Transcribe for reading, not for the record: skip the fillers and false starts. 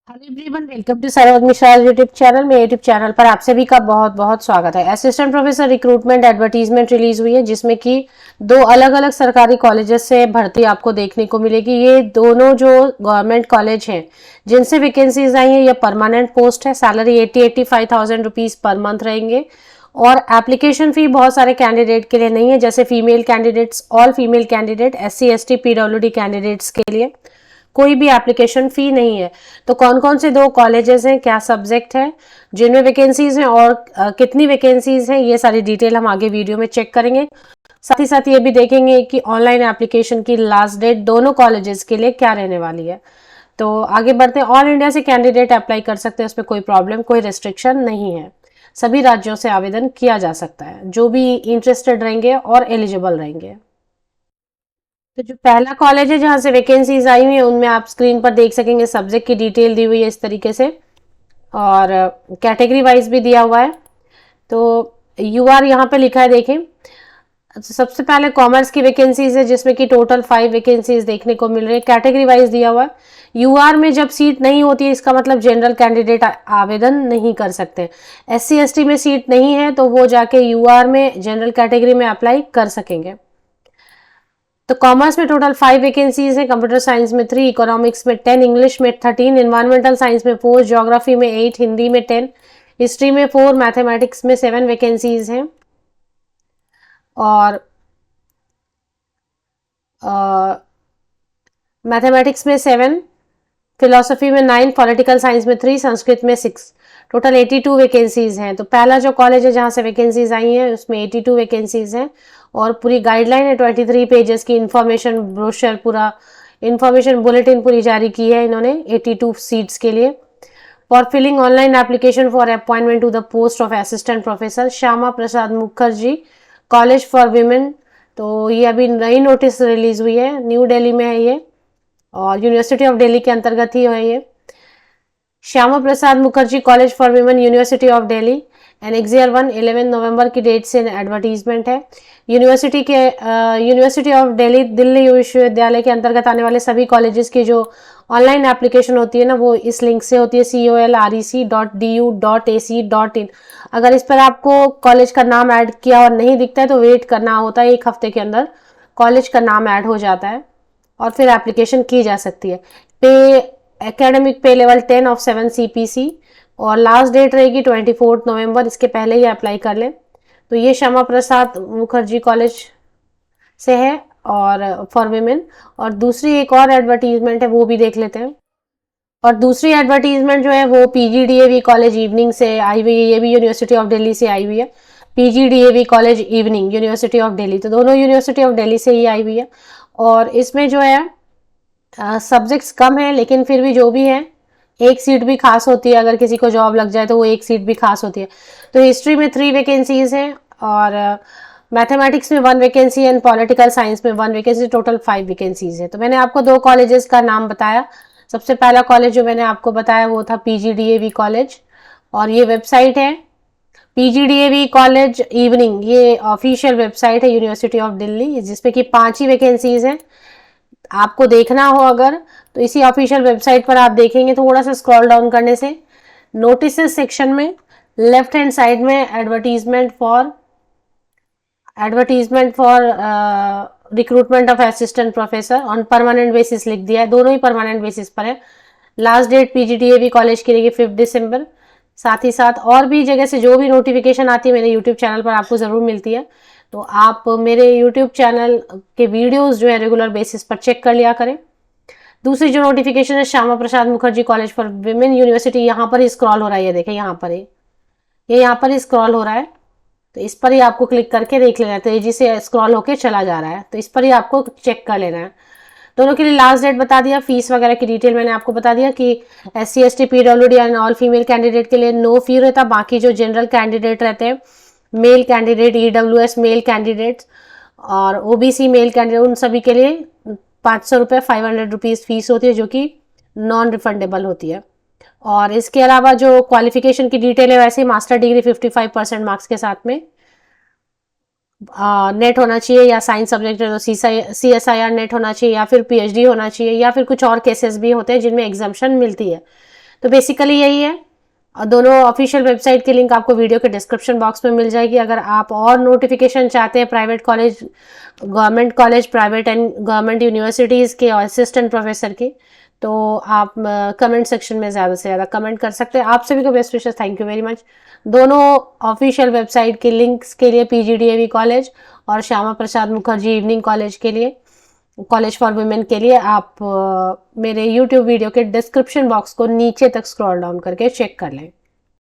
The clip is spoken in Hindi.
Hello everyone, welcome to Saroj Mishra YouTube channel. मेरे यूट्यूब चैनल पर आप सभी का बहुत बहुत स्वागत है। Assistant professor recruitment advertisement release हुई है, जिसमें कि दो अलग अलग सरकारी कॉलेजेस से भर्ती आपको देखने को मिलेगी। ये दोनों जो गवर्नमेंट कॉलेज हैं जिनसे वैकेंसीज आई हैं, ये परमानेंट पोस्ट है। सैलरी 85,000 रुपीज पर मंथ रहेंगे और एप्लीकेशन फी बहुत सारे कैंडिडेट के लिए नहीं है, जैसे female candidates, all female candidate, SC ST PWD candidates के लिए कोई भी एप्लीकेशन फी नहीं है। तो कौन कौन से दो कॉलेजेस हैं, क्या सब्जेक्ट है, जिनमें वैकेंसीज हैं और कितनी वैकेंसीज हैं, ये सारी डिटेल हम आगे वीडियो में चेक करेंगे। साथ ही साथ ये भी देखेंगे कि ऑनलाइन एप्लीकेशन की लास्ट डेट दोनों कॉलेजेस के लिए क्या रहने वाली है। तो आगे बढ़ते हैं। ऑल इंडिया से कैंडिडेट अप्लाई कर सकते हैं, उसमें कोई प्रॉब्लम, कोई रिस्ट्रिक्शन नहीं है। सभी राज्यों से आवेदन किया जा सकता है, जो भी इंटरेस्टेड रहेंगे और एलिजिबल रहेंगे। तो जो पहला कॉलेज है जहाँ से वैकेंसीज आई हुई है, उनमें आप स्क्रीन पर देख सकेंगे सब्जेक्ट की डिटेल दी हुई है इस तरीके से, और कैटेगरी वाइज भी दिया हुआ है। तो UR यहाँ पे लिखा है, देखें। सबसे पहले कॉमर्स की वैकेंसीज है, जिसमें कि टोटल 5 वैकेंसीज देखने को मिल रही है। कैटेगरी वाइज दिया हुआ है। UR में जब सीट नहीं होती है, इसका मतलब जनरल कैंडिडेट आवेदन नहीं कर सकते। SC ST में सीट नहीं है तो वो जाके UR में जनरल कैटेगरी में अप्लाई कर सकेंगे। तो कॉमर्स में टोटल 5 वैकेंसीज हैं। कंप्यूटर साइंस में 3, इकोनॉमिक्स में 10, इंग्लिश में 13, इन्वायरमेंटल साइंस में 4, ज्योग्राफी में 8, हिंदी में 10, हिस्ट्री में 4, मैथमेटिक्स में 7 वैकेंसीज हैं। और मैथमेटिक्स में 7, फिलोसफी में 9, पॉलिटिकल साइंस में 3, संस्कृत में 6। टोटल 82 वैकेंसीज हैं। तो पहला जो कॉलेज है जहाँ से वैकेंसीज आई हैं, उसमें 82 वैकेंसीज हैं और पूरी गाइडलाइन है 23 पेजेस की। इंफॉर्मेशन ब्रोशर, पूरा इंफॉर्मेशन बुलेटिन पूरी जारी की है इन्होंने 82 सीट्स के लिए। For filling online application for appointment to the post of assistant professor, Shyama Prasad Mukherjee college for women. तो ये अभी नई नोटिस रिलीज हुई है, न्यू दिल्ली में है ये, और यूनिवर्सिटी ऑफ दिल्ली के अंतर्गत ही है ये। Shyama Prasad Mukherjee college for women, university of Delhi, and एक्सियर 1 11 नवंबर की डेट से एडवर्टीजमेंट है। यूनिवर्सिटी ऑफ दिल्ली, दिल्ली विश्वविद्यालय के अंतर्गत आने वाले सभी कॉलेजेस की जो ऑनलाइन एप्लीकेशन होती है ना, वो इस लिंक से होती है, colrec.du.ac.in। अगर इस पर आपको कॉलेज का नाम ऐड किया और नहीं दिखता है तो वेट करना होता है, 1 हफ्ते के अंदर कॉलेज का नाम ऐड हो जाता है और फिर एप्लीकेशन की जा सकती है। पे एकेडमिक पे लेवल 10 ऑफ 7 CPC, और लास्ट डेट रहेगी 24 नवंबर, इसके पहले ही अप्लाई कर लें। तो ये श्यामा प्रसाद मुखर्जी कॉलेज से है और फॉर विमेन। और दूसरी एक और एडवर्टीजमेंट है, वो भी देख लेते हैं। और दूसरी एडवर्टीजमेंट जो है वो PGDAV कॉलेज इवनिंग से आई हुई है, ये भी यूनिवर्सिटी ऑफ दिल्ली से आई हुई है। PGDAV college evening, university of Delhi, तो दोनों यूनिवर्सिटी ऑफ दिल्ली से ही आई हुई है। और इसमें जो है सब्जेक्ट्स कम है, लेकिन फिर भी जो भी है, एक सीट भी खास होती है। अगर किसी को जॉब लग जाए तो वो एक सीट भी खास होती है। तो हिस्ट्री में 3 वैकेंसीज हैं, और मैथमेटिक्स में 1 वैकेंसी एंड पॉलिटिकल साइंस में 1 वैकेंसी, टोटल 5 वैकेंसीज है। तो मैंने आपको 2 कॉलेजेस का नाम बताया। सबसे पहला कॉलेज जो मैंने आपको बताया वो था PGDAV कॉलेज, और ये वेबसाइट है PGDAV कॉलेज इवनिंग, ये ऑफिशियल वेबसाइट है यूनिवर्सिटी ऑफ दिल्ली, जिसपे कि 5 ही वैकेंसीज हैं। आपको देखना हो अगर, तो इसी ऑफिशियल वेबसाइट पर आप देखेंगे, थोड़ा सा स्क्रॉल डाउन करने से नोटिस सेक्शन में लेफ्ट हैंड साइड में advertisement for recruitment of assistant professor on permanent basis लिख दिया है। दोनों ही परमानेंट बेसिस पर है। लास्ट डेट PGDAV कॉलेज की रहेगी 5 दिसंबर। साथ ही साथ और भी जगह से जो भी नोटिफिकेशन आती है मेरे यूट्यूब चैनल पर आपको ज़रूर मिलती है। तो आप मेरे यूट्यूब चैनल के वीडियोस जो है रेगुलर बेसिस पर चेक कर लिया करें। दूसरी जो नोटिफिकेशन है Shyama Prasad Mukherjee college for women university, यहाँ पर ही स्क्रॉल हो रहा है, ये देखें यहाँ पर ही, ये यहाँ पर ही स्क्रॉल हो रहा है। तो इस पर ही आपको क्लिक करके देख लेना है। तेजी से स्क्रॉल होके चला जा रहा है, तो इस पर ही आपको चेक कर लेना है। दोनों के लिए लास्ट डेट बता दिया। फीस वगैरह की डिटेल मैंने आपको बता दिया कि SC ST PWD and all female candidate के लिए नो फी रहता। बाकी जो जनरल कैंडिडेट रहते हैं, male candidate, EWS male candidate और OBC मेल कैंडिडेट, उन सभी के लिए 500 रुपये, 500 रुपीज़ फीस होती है, जो कि नॉन रिफंडेबल होती है। और इसके अलावा जो क्वालिफिकेशन की डिटेल है, वैसे मास्टर डिग्री 55% मार्क्स के साथ में नेट होना चाहिए, या साइंस सब्जेक्ट है तो CSIR नेट होना चाहिए, या फिर PhD होना चाहिए, या फिर कुछ और केसेस भी होते हैं जिनमें एग्जाम्शन मिलती है। तो बेसिकली यही है। दोनों ऑफिशियल वेबसाइट की लिंक आपको वीडियो के डिस्क्रिप्शन बॉक्स में मिल जाएगी। अगर आप और नोटिफिकेशन चाहते हैं private college, government college, private and government universities के और असिस्टेंट प्रोफेसर की, तो आप कमेंट सेक्शन में ज़्यादा से ज़्यादा कमेंट कर सकते हैं। आप सभी को best wishes, thank you very much. दोनों ऑफिशियल वेबसाइट के लिंक्स के लिए पीजीडीएवी कॉलेज और श्यामा प्रसाद मुखर्जी इवनिंग कॉलेज के लिए, कॉलेज फॉर वुमेन के लिए, आप मेरे यूट्यूब वीडियो के डिस्क्रिप्शन बॉक्स को नीचे तक स्क्रॉल डाउन करके चेक कर लें।